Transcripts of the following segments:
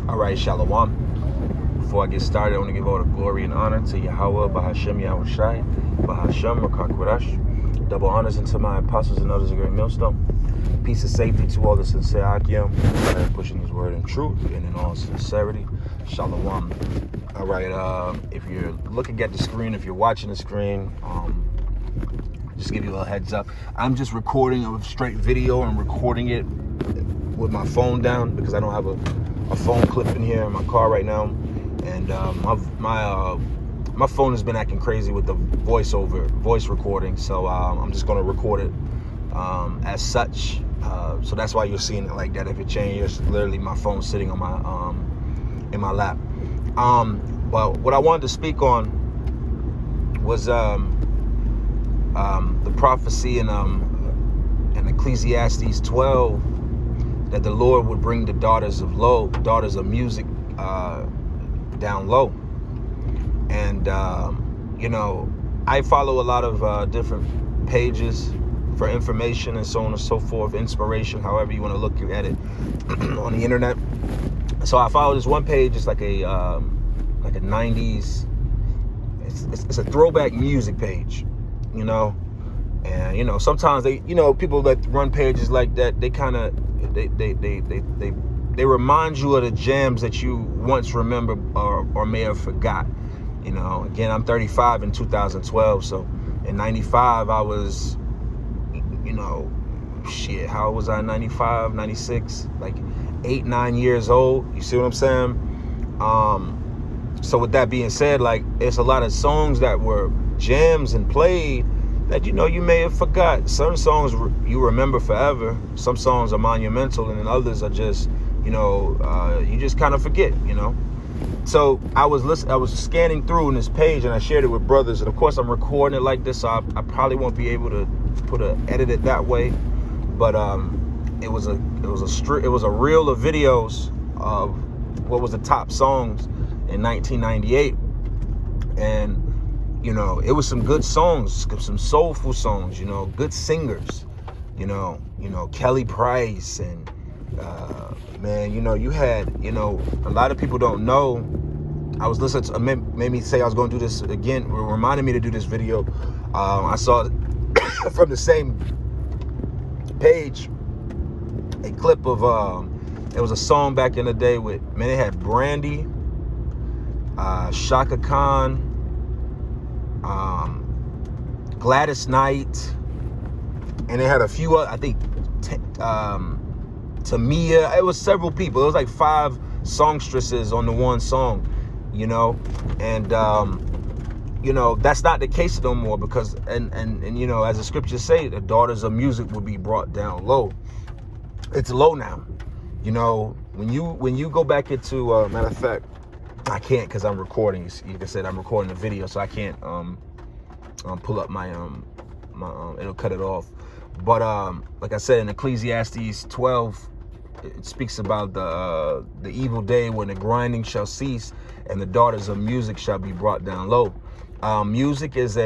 All right, Shalom. Before I get started, I want to give all the glory and honor to Yahweh, Bahashem Yahushai, Bahashem Rakak Kodash. Double honors into my apostles and others of Great Millstone. Peace and safety to all the sincere Akim, pushing his word in truth and in all sincerity. Shalom. All right, if you're looking at the screen, if you're watching the screen, just give you a heads up. I'm just recording a straight video and recording it with my phone down because I don't have a phone clip in here in my car right now, and my phone has been acting crazy with the voice recording, so I'm just going to record it as such. So that's why you're seeing it like that. If it changes, literally my phone sitting on my in my lap. But what I wanted to speak on was the prophecy in Ecclesiastes 12 that the Lord would bring the daughters of music down low. And I follow a lot of different pages for information and so on and so forth, inspiration, however you want to look at it on the internet. So I follow this one page. It's like a 90s. It's a throwback music page, and sometimes they, people that run pages like that, they kind of they remind you of the jams that you once remember or may have forgot. Again, I'm 35 in 2012, so in 95 I was, how was I? 95, 96, like 8-9 years old. You see what I'm saying? So with that being said, like, it's a lot of songs that were jams and played that you may have forgot. Certain songs you remember forever. Some songs are monumental, and then others are just you just kind of forget. So I was scanning through in this page, and I shared it with brothers, and of course I'm recording it like this, so I probably won't be able to edit it that way. But it was a reel of videos of what was the top songs in 1998, and it was some good songs, some soulful songs, good singers, Kelly Price, and you had, a lot of people don't know. I was listening to, made me say I was going to do this again, reminded me to do this video. I saw from the same page a clip of, it was a song back in the day with, it had Brandy, Shaka Khan, Gladys Knight, and they had a few other, I think, Tamia. It was several people. It was like 5 songstresses on the one song, and that's not the case no more, because and as the scriptures say, the daughters of music will be brought down low. It's low now. When you go back into matter of fact, I can't, because I'm recording. Like I said, I'm recording the video, so I can't pull up my it'll cut it off. But like I said, in Ecclesiastes 12, it speaks about the evil day when the grinding shall cease and the daughters of music shall be brought down low. Music is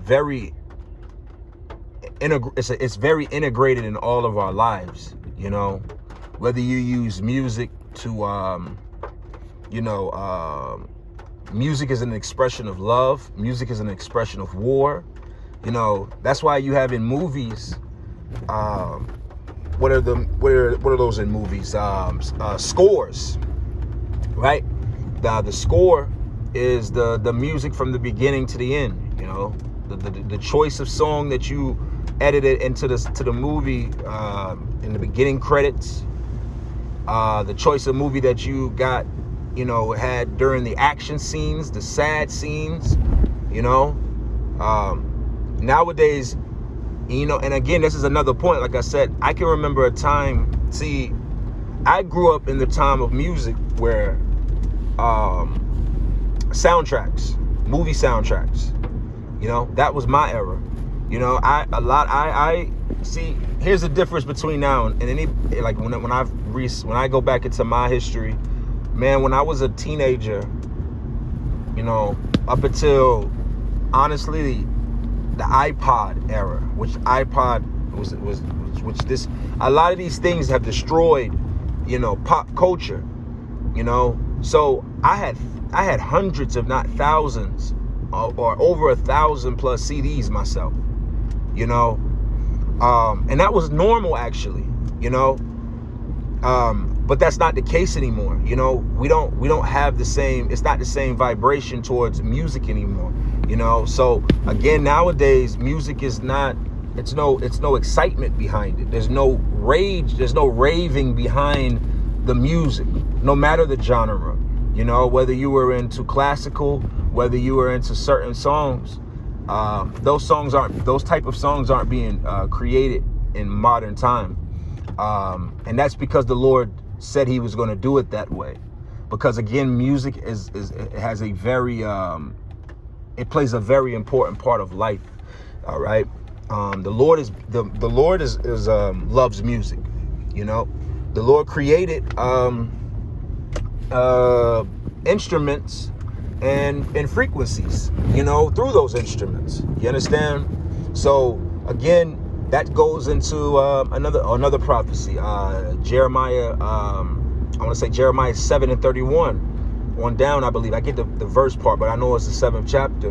very it's very integrated in all of our lives. Whether you use music to music is an expression of love. Music is an expression of war. That's why you have in movies, what are those in movies? Scores, right? The score is the music from the beginning to the end. The choice of song that you edited into the movie in the beginning credits, the choice of movie that you got, had during the action scenes, the sad scenes, nowadays, and again, this is another point. Like I said, I can remember a time. See, I grew up in the time of music where movie soundtracks, that was my era. I see. Here's the difference between now and any, like when I go back into my history, man. When I was a teenager, up until honestly the iPod era, which iPod was a lot of these things have destroyed, pop culture, So I had hundreds, if not thousands, or over 1,000 plus CDs myself, and that was normal actually, but that's not the case anymore. We don't have the same, it's not the same vibration towards music anymore, So again, nowadays, music is not, it's no excitement behind it. There's no rage, there's no raving behind the music, no matter the genre, whether you were into classical, whether you were into certain songs, those type of songs aren't being created in modern time. And that's because the Lord said he was going to do it that way. Because again, music has a very, it plays a very important part of life. All right. The Lord loves music. The Lord created, instruments and frequencies, through those instruments. You understand? So again, that goes into another prophecy. Jeremiah, I want to say Jeremiah 7:31 on down, I believe. I get the verse part, but I know it's the 7th chapter,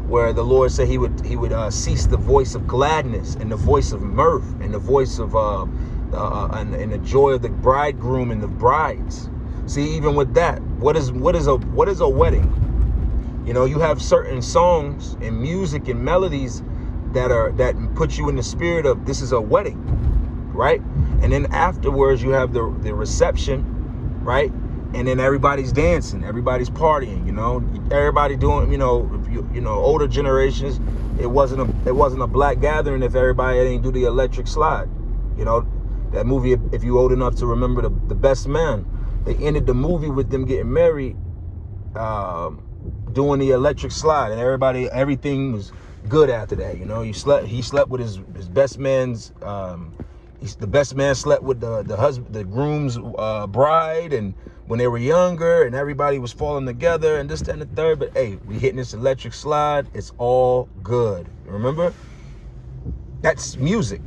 where the Lord said he would cease the voice of gladness and the voice of mirth and the voice of and the joy of the bridegroom and the brides. See, even with that, what is a wedding? You have certain songs and music and melodies that put you in the spirit of this is a wedding, right? And then afterwards you have the reception, right? And then everybody's dancing, everybody's partying, everybody doing, older generations, it wasn't a black gathering if everybody didn't do the electric slide. That movie, if you old enough to remember the Best Man, they ended the movie with them getting married, doing the electric slide, and everything was good after that. He slept with his best man's, the best man slept with the groom's bride, and when they were younger, and everybody was falling together, and this, that, and the third. But hey, we hitting this electric slide, it's all good. Remember? That's music.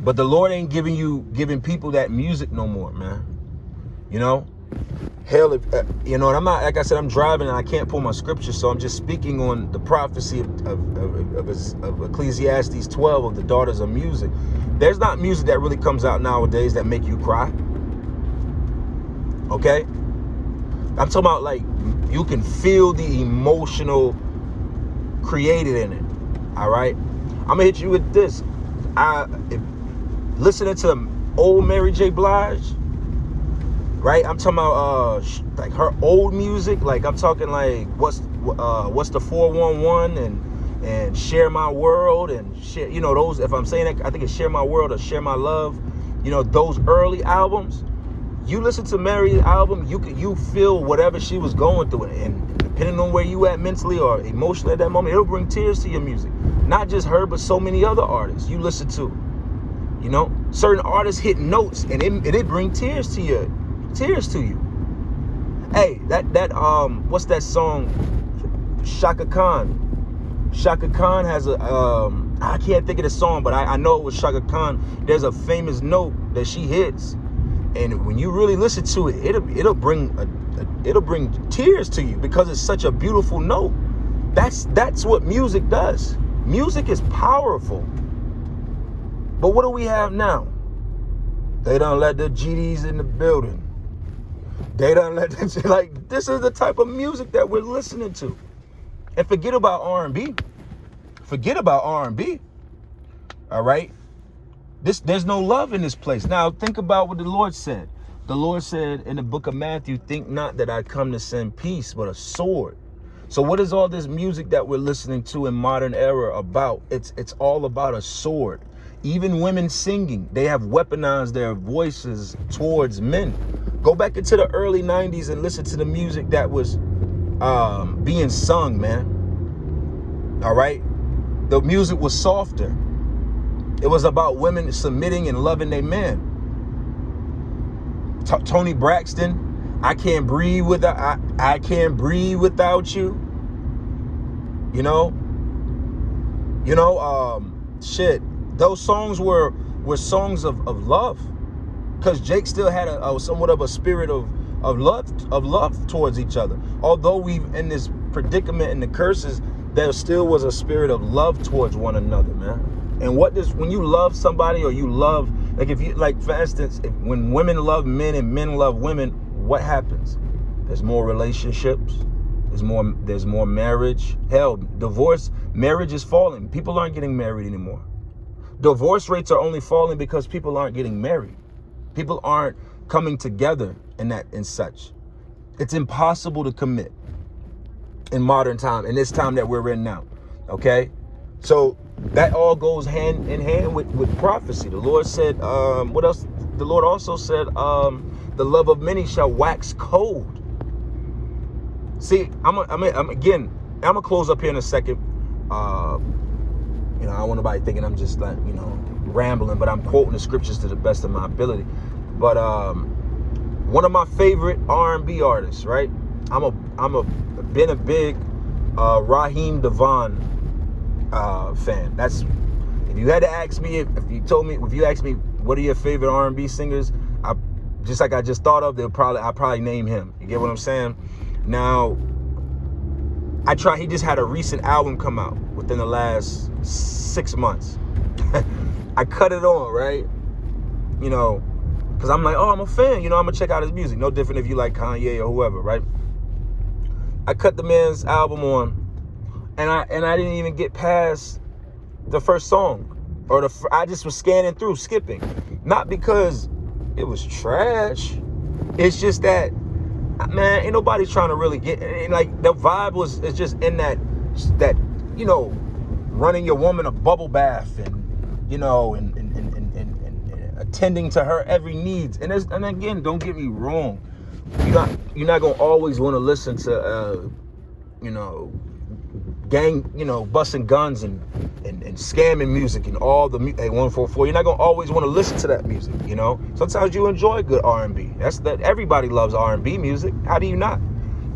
But the Lord ain't giving people that music no more, man. Hell, and I'm not, like I said, I'm driving and I can't pull my scripture, so I'm just speaking on the prophecy of Ecclesiastes 12 of the daughters of music. There's not music that really comes out nowadays that make you cry. Okay? I'm talking about, like, you can feel the emotional created in it. All right? I'm gonna hit you with this. Listening to old Mary J. Blige, right? I'm talking about like her old music. Like I'm talking like what's the 411 and Share My World and share, those. If I'm saying that, I think it's Share My World or Share My Love. Those early albums. You listen to Mary's album, you feel whatever she was going through, and depending on where you at mentally or emotionally at that moment, it'll bring tears to your music. Not just her, but so many other artists you listen to. Certain artists hit notes and it bring tears to you. Hey, that what's that song? Shaka Khan. Shaka Khan has a I can't think of the song, but I know it was Shaka Khan. There's a famous note that she hits, and when you really listen to it, it'll bring tears to you because it's such a beautiful note. That's what music does. Music is powerful. But what do we have now? They don't let the GDs in the building. They don't let this is the type of music that we're listening to. And forget about R&B. Forget about R&B. All right? There's no love in this place. Now, think about what the Lord said. The Lord said in the book of Matthew, think not that I come to send peace, but a sword. So what is all this music that we're listening to in modern era about? It's all about a sword. Even women singing, they have weaponized their voices towards men. Go back into the early 90s and listen to the music that was being sung, man. All right? The music was softer. It was about women submitting and loving their men. Tony Braxton, I can't breathe without you. Shit. Those songs were songs of love. because Jake still had a somewhat of a spirit of love towards each other. Although we've in this predicament and the curses, there still was a spirit of love towards one another, man. And when you love somebody, or you love, like, if you, like, for instance, when women love men and men love women, what happens? There's more relationships. There's more marriage. Hell, marriage is falling. People aren't getting married anymore. Divorce rates are only falling because people aren't getting married. People aren't coming together and such. It's impossible to commit in modern time, in this time that we're in now. Okay? So that all goes hand in hand with prophecy. The Lord said, what else? The Lord also said, the love of many shall wax cold. See, I'm gonna close up here in a second. I don't want nobody thinking I'm just, like, rambling, but I'm quoting the scriptures to the best of my ability. But one of my favorite R&B artists, right? Been a big Raheem DeVaughn fan. That's, if you had to ask me, if you asked me what are your favorite R&B singers, I just thought of, I'll probably name him. You get what I'm saying? Now, he just had a recent album come out within the last 6 months. I cut it on, right? Because I'm like, oh, I'm a fan. I'm going to check out his music. No different if you like Kanye or whoever, right? I cut the man's album on, and I didn't even get past the first song. I just was scanning through, skipping. Not because it was trash. It's just that, man, ain't nobody trying to really get, like, the vibe is just in that running your woman a bubble bath and attending to her every needs. And again, don't get me wrong, you're not gonna always want to listen to gang, busting guns and scamming music and all the 144. You're not gonna always want to listen to that music. Sometimes you enjoy good R&B. Everybody loves R&B music. How do you not?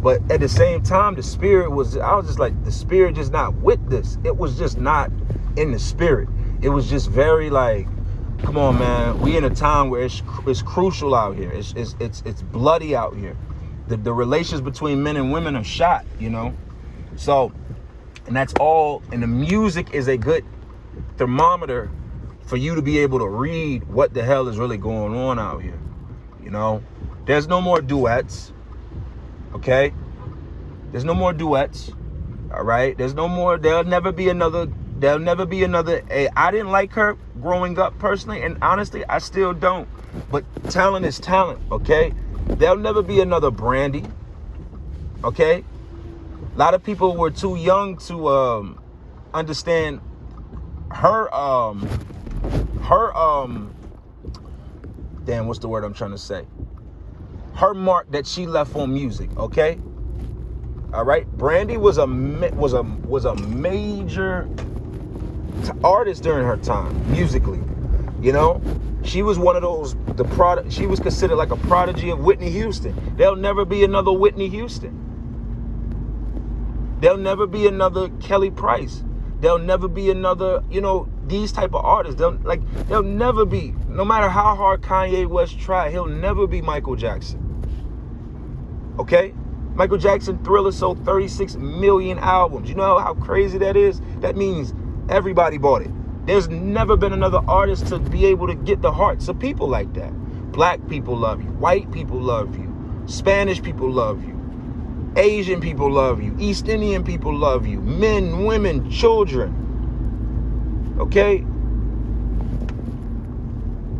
But at the same time, the spirit was just not with this. It was just not in the spirit. It was just very like, come on, man. We in a time where it's crucial out here. It's bloody out here. The relations between men and women are shot. So. And that's all. And the music is a good thermometer for you to be able to read what the hell is really going on out here. There's no more duets. Okay? There's no more duets. All right? There'll never be another. I didn't like her growing up personally. And honestly, I still don't. But talent is talent. Okay? There'll never be another Brandy. Okay? A lot of people were too young to understand her damn, what's the word I'm trying to say? Her mark that she left on music, okay? All right, Brandy was a major artist during her time musically. She was one of those she was considered like a prodigy of Whitney Houston. There'll never be another Whitney Houston. There'll never be another Kelly Price. There'll never be another, these type of artists. They'll never be, no matter how hard Kanye West tried, he'll never be Michael Jackson. Okay? Michael Jackson, Thriller sold 36 million albums. You know how crazy that is? That means everybody bought it. There's never been another artist to be able to get the hearts of people like that. Black people love you. White people love you. Spanish people love you. Asian people love you. East Indian people love you. Men, women, children. Okay?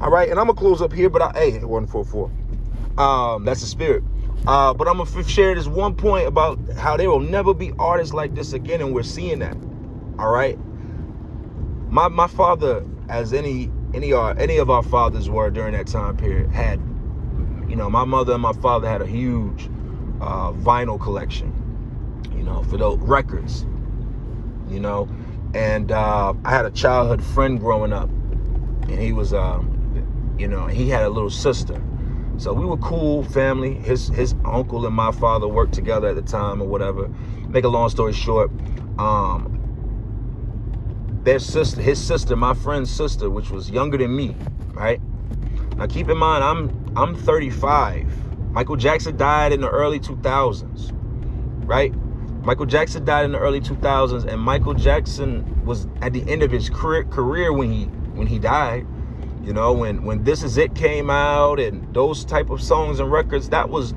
All right, and I'm going to close up here, but 144. That's the spirit. But I'm going to share this one point about how there will never be artists like this again, and we're seeing that. All right? My father, as any of our fathers were during that time period, had, my mother and my father had a huge vinyl collection, for those records, and I had a childhood friend growing up, and he was, he had a little sister, so we were cool family. His uncle and my father worked together at the time or whatever. Make a long story short, his sister, my friend's sister, which was younger than me, right? Now keep in mind, I'm 35. Michael Jackson died in the early 2000s, right? Michael Jackson died in the early 2000s, and Michael Jackson was at the end of his career when he died. You know, when This Is It came out and those type of songs and records, that was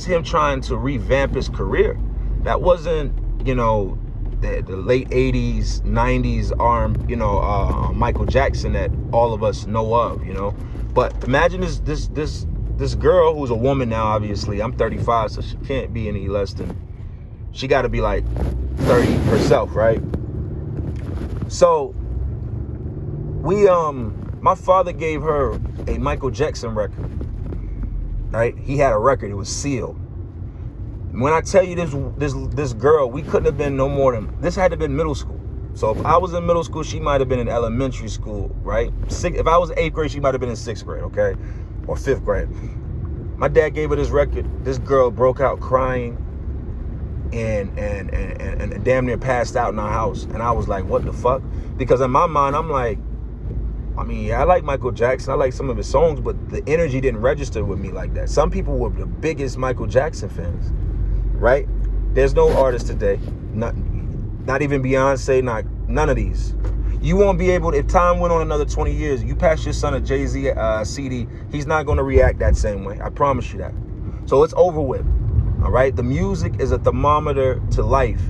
him trying to revamp his career. That wasn't, you know, the late 80s, 90s Michael Jackson that all of us know of, you know. But imagine this girl who's a woman now, obviously. I'm 35, so she can't be any less than, she got to be like 30 herself, right? So my father gave her a Michael Jackson record, right? He had a record, it was sealed. When I tell you this girl, we couldn't have been no more than, this had to have been middle school. So if I was in middle school, she might have been in elementary school, right? If I was 8th grade, she might have been in 6th grade, okay? Or 5th grade. My dad gave her this record. This girl broke out crying and damn near passed out in our house. And I was like, what the fuck? Because in my mind, I'm like, I mean, I like Michael Jackson. I like some of his songs, but the energy didn't register with me like that. Some people were the biggest Michael Jackson fans, right? There's no artist today, not even Beyonce, none of these. You won't be able to, if time went on another 20 years, you pass your son a Jay-Z CD, he's not going to react that same way. I promise you that. So it's over with, all right? The music is a thermometer to life.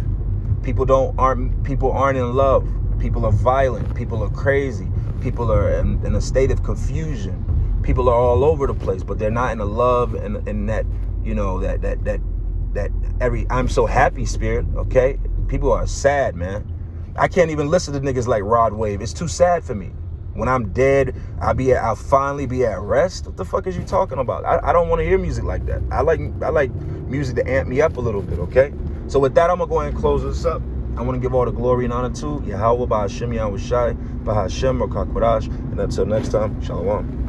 People aren't in love. People are violent. People are crazy. People are in a state of confusion. People are all over the place, but they're not in a love and that, you know, that I'm so happy spirit, okay? People are sad, man. I can't even listen to niggas like Rod Wave. It's too sad for me. When I'm dead, I'll finally be at rest. What the fuck is you talking about? I don't want to hear music like that. I like music to amp me up a little bit, okay? So with that, I'm going to go ahead and close this up. I want to give all the glory and honor to Yahweh, Ba'Hashem, Yahweh Shai, Ba'Hashem, Rokak Kodash. And until next time, Shalom.